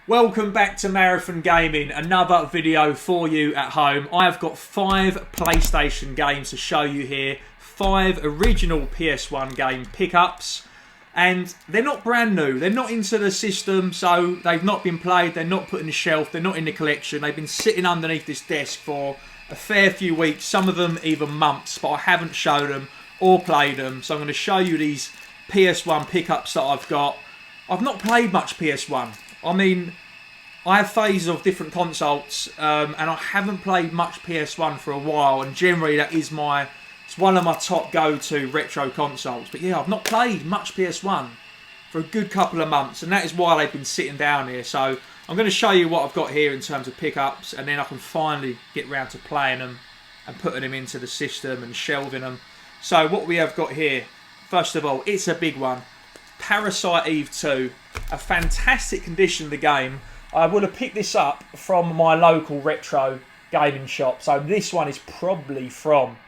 Welcome back to Marathon Gaming, another video for you at home. I have got 5 PlayStation games to show you here, 5 original PS1 game pickups, and they're not brand new, they're not into the system, so they've not been played, they're not put in the shelf, they're not in the collection, they've been sitting underneath this desk for a fair few weeks, some of them even months, but I haven't shown them or played them, so I'm going to show you these PS1 pickups that I've got. I've not played much PS1. I mean, I have phases of different consoles, and I haven't played much PS1 for a while, and generally that is it's one of my top go-to retro consoles. But yeah, I've not played much PS1 for a good couple of months, and that is why they've been sitting down here. So I'm going to show you what I've got here in terms of pickups, and then I can finally get round to playing them and putting them into the system and shelving them. So what we have got here, first of all, it's a big one. Parasite Eve 2, a fantastic condition of the game. I would have picked this up from my local retro gaming shop. So this one is probably from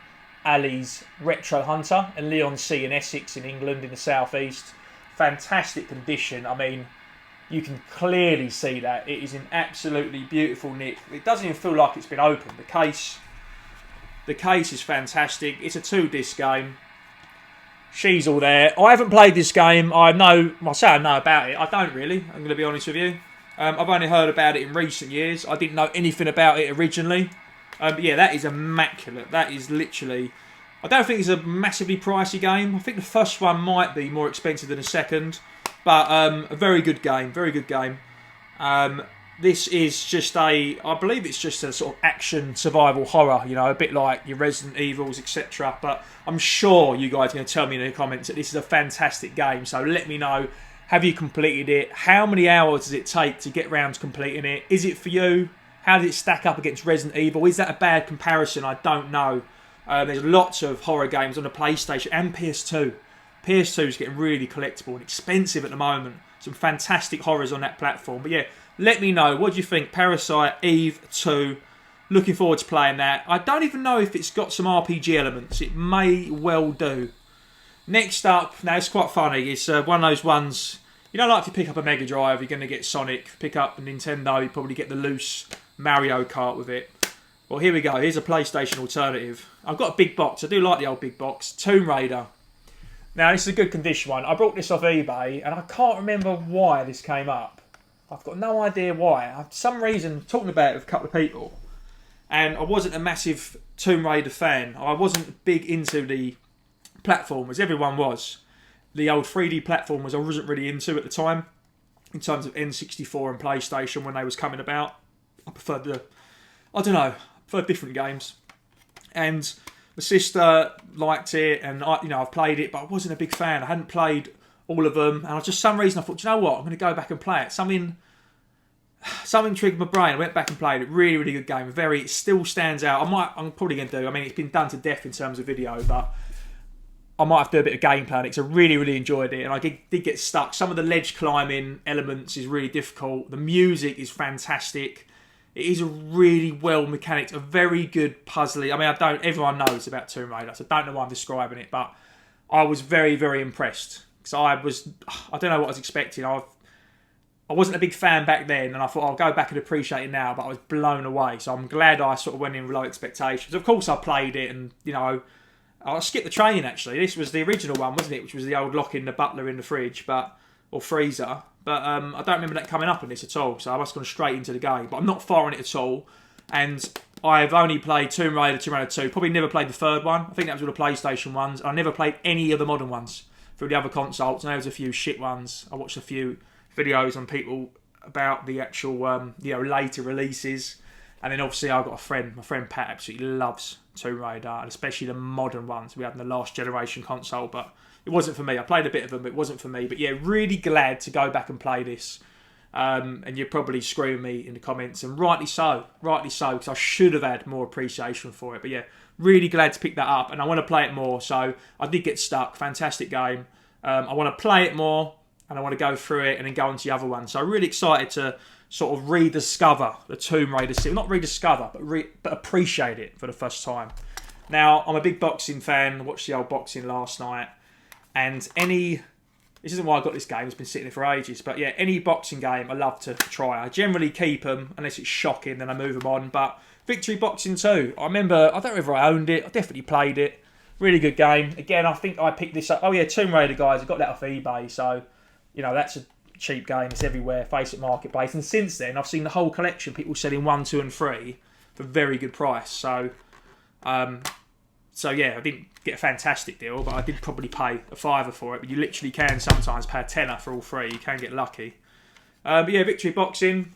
Ali's Retro Hunter in Leigh-on-Sea in Essex in England in the southeast. Fantastic condition. I mean, you can clearly see that. It is in absolutely beautiful nick. It doesn't even feel like it's been opened. The case is fantastic. It's a 2-disc game. She's all there. I haven't played this game. I know about it. I don't really. I'm going to be honest with you. I've only heard about it in recent years. I didn't know anything about it originally. But yeah, that is immaculate. That is literally... I don't think it's a massively pricey game. I think the first one might be more expensive than the second. But a very good game. Very good game. This is just I believe it's just a sort of action survival horror, you know, a bit like your Resident Evils, etc. But I'm sure you guys are going to tell me in the comments that this is a fantastic game. So let me know, have you completed it? How many hours does it take to get round to completing it? Is it for you? How does it stack up against Resident Evil? Is that a bad comparison? I don't know. There's lots of horror games on the PlayStation and PS2. PS2 is getting really collectible and expensive at the moment. Some fantastic horrors on that platform. But yeah, let me know. What do you think? Parasite Eve 2. Looking forward to playing that. I don't even know if it's got some RPG elements. It may well do. Next up, now it's quite funny. It's one of those ones, you know, like if you pick up a Mega Drive, you're going to get Sonic. If you pick up a Nintendo, you probably get the loose Mario Kart with it. Well, here we go. Here's a PlayStation alternative. I've got a big box. I do like the old big box. Tomb Raider. Now, this is a good condition one. I brought this off eBay, and I can't remember why this came up. I've got no idea why. For some reason, talking about it with a couple of people, and I wasn't a massive Tomb Raider fan. I wasn't big into the platform, as everyone was. The old 3D platformers I wasn't really into at the time, in terms of N64 and PlayStation when they was coming about. I preferred different games. And my sister liked it, and I've played it, but I wasn't a big fan. I hadn't played all of them, and for some reason I thought, you know what, I'm going to go back and play it. Something triggered my brain. I went back and played it. Really, really good game. It still stands out. I'm probably going to do. I mean, it's been done to death in terms of video, but I might have to do a bit of gameplay on it. So I really, really enjoyed it, and I did get stuck. Some of the ledge climbing elements is really difficult. The music is fantastic. It is a really well mechanicked, a very good puzzly. I mean, everyone knows about Tomb Raider, so I don't know why I'm describing it, but I was very, very impressed. So I don't know what I was expecting. I wasn't a big fan back then, and I thought I'll go back and appreciate it now, but I was blown away. So I'm glad I sort of went in with low expectations. Of course I played it, and I skipped the training actually. This was the original one, wasn't it? Which was the old locking the butler in the fridge, or freezer. But I don't remember that coming up in this at all, so I must have gone straight into the game. But I'm not far on it at all, and I've only played Tomb Raider 2, probably never played the third one. I think that was all the PlayStation ones. I never played any of the modern ones through the other consoles, and there was a few shit ones. I watched a few videos on people about the actual later releases, and then obviously I've got a friend, my friend Pat absolutely loves Tomb Raider, and especially the modern ones we had in the last generation console, but it wasn't for me. I played a bit of them, but it wasn't for me. But yeah, really glad to go back and play this. And you're probably screwing me in the comments, and rightly so, because I should have had more appreciation for it. But yeah, really glad to pick that up, and I want to play it more. So I did get stuck. Fantastic game. I want to play it more, and I want to go through it and then go on to the other one. So I'm really excited to sort of rediscover the Tomb Raider series. Not rediscover, but appreciate it for the first time. Now, I'm a big boxing fan. I watched the old boxing last night. And any This isn't why I got this game. It's been sitting there for ages. But yeah, any boxing game I love to try. I generally keep them unless it's shocking, then I move them on. But Victory Boxing 2. I remember, I don't know if I owned it. I definitely played it. Really good game. Again, I think I picked this up. Oh yeah, Tomb Raider, guys. I got that off eBay. So, you know, that's a cheap game. It's everywhere. Facebook Marketplace. And since then, I've seen the whole collection. People selling 1, 2 and 3 for a very good price. So, yeah, I didn't get a fantastic deal, but I did probably pay a £5 for it. But you literally can sometimes pay a tenner for all 3. You can get lucky. But yeah, Victory Boxing.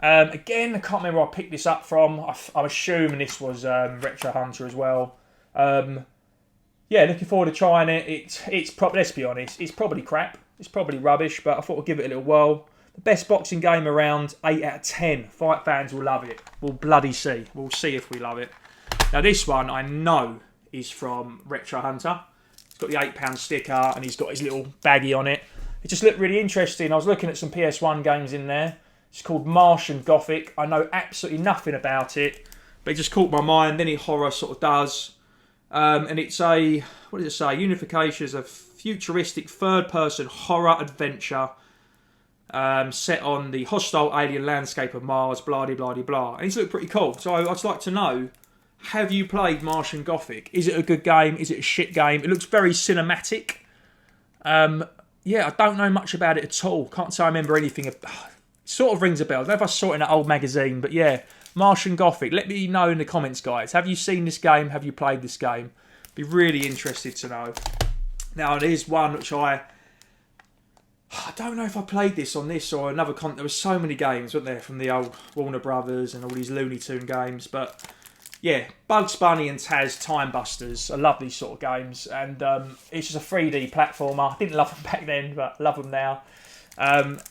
Again, I can't remember where I picked this up from. I'm assuming this was Retro Hunter as well. Yeah, looking forward to trying it. It's probably, let's be honest, it's probably crap. It's probably rubbish, but I thought I'd give it a little whirl. The best boxing game around, 8 out of 10. Fight fans will love it. We'll bloody see. We'll see if we love it. Now this one I know is from Retro Hunter. It's got the £8 sticker and he's got his little baggie on it. It just looked really interesting. I was looking at some PS1 games in there. It's called Martian Gothic. I know absolutely nothing about it, but it just caught my mind. Any horror sort of does. And it's a, what does it say? Unification is a futuristic third-person horror adventure set on the hostile alien landscape of Mars, blah, blah, blah, blah. And it's looked pretty cool. So I'd like to know, have you played Martian Gothic? Is it a good game? Is it a shit game? It looks very cinematic. Yeah, I don't know much about it at all. Can't say I remember anything. It sort of rings a bell. I don't know if I saw it in an old magazine, but yeah, Martian Gothic. Let me know in the comments, guys. Have you seen this game? Have you played this game? Be really interested to know. Now, there's one which I don't know if I played this on this or another There were so many games, weren't there, from the old Warner Brothers and all these Looney Tune games. But yeah, Bugs Bunny and Taz Time Busters. I love these sort of games. And it's just a 3D platformer. I didn't love them back then, but I love them now.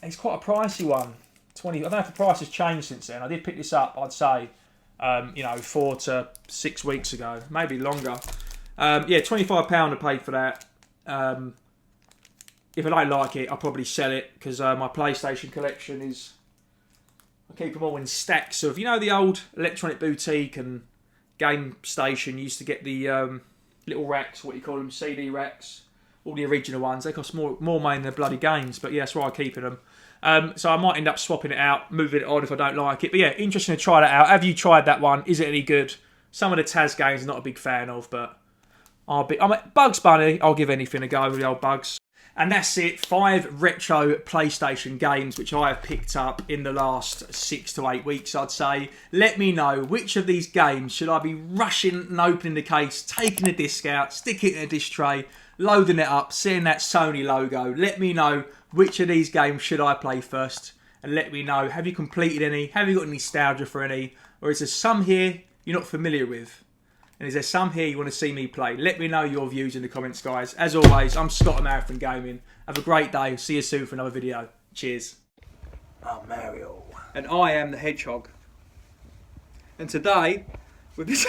It's quite a pricey one. I don't know if the price has changed since then. I did pick this up, I'd say, 4 to 6 weeks ago. Maybe longer. Yeah, £25 I paid for that. If I don't like it, I'll probably sell it because my PlayStation collection is... I keep them all in stacks of... You know the old Electronic Boutique and Game Station used to get the little racks, what you call them, CD racks. All the original ones. They cost more money than the bloody games. But yeah, that's why I keep them. So I might end up swapping it out, moving it on if I don't like it. But yeah, interesting to try that out. Have you tried that one? Is it any good? Some of the Taz games I'm not a big fan of, but... I'm at Bugs Bunny, I'll give anything a go with the old Bugs. And that's it. 5 retro PlayStation games which I have picked up in the last 6 to 8 weeks, I'd say. Let me know which of these games should I be rushing and opening the case, taking the disc out, sticking it in a disc tray, loading it up, seeing that Sony logo. Let me know which of these games should I play first. And let me know, have you completed any? Have you got any nostalgia for any? Or is there some here you're not familiar with? And is there some here you want to see me play? Let me know your views in the comments, guys. As always, I'm Scott of Marathon Gaming. Have a great day. See you soon for another video. Cheers. I'm Mario. And I am the Hedgehog. And today, with this...